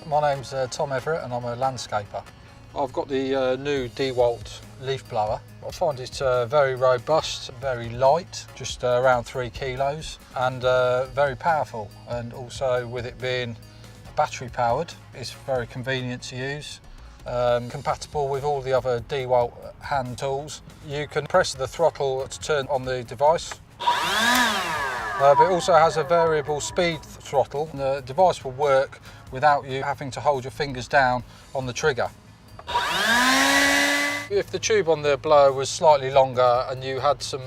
My name's Tom Everett and I'm a landscaper. I've got the new DEWALT leaf blower. I find it's very robust, very light, just around 3 kilos, and very powerful. And also with it being battery powered, it's very convenient to use. Compatible with all the other DEWALT hand tools. You can press the throttle to turn on the device. But it also has a variable speed throttle. The device will work without you having to hold your fingers down on the trigger. If the tube on the blower was slightly longer and you had some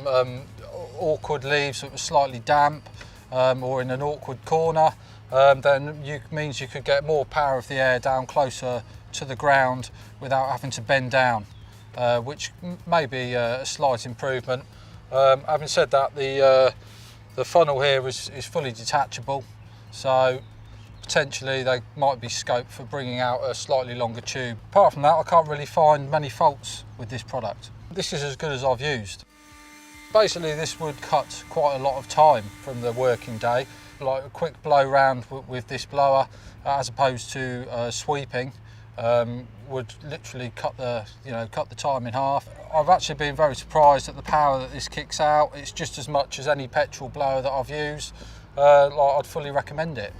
awkward leaves that were slightly damp or in an awkward corner, then it means you could get more power of the air down closer to the ground without having to bend down, which may be a slight improvement. Having said that, the funnel here is fully detachable, so potentially there might be scope for bringing out a slightly longer tube. Apart from that, I can't really find many faults with this product. This is as good as I've used. Basically, this would cut quite a lot of time from the working day. Like a quick blow round with this blower, as opposed to sweeping, would literally cut the time in half. I've actually been very surprised at the power that this kicks out. It's just as much as any petrol blower that I've used. I'd fully recommend it.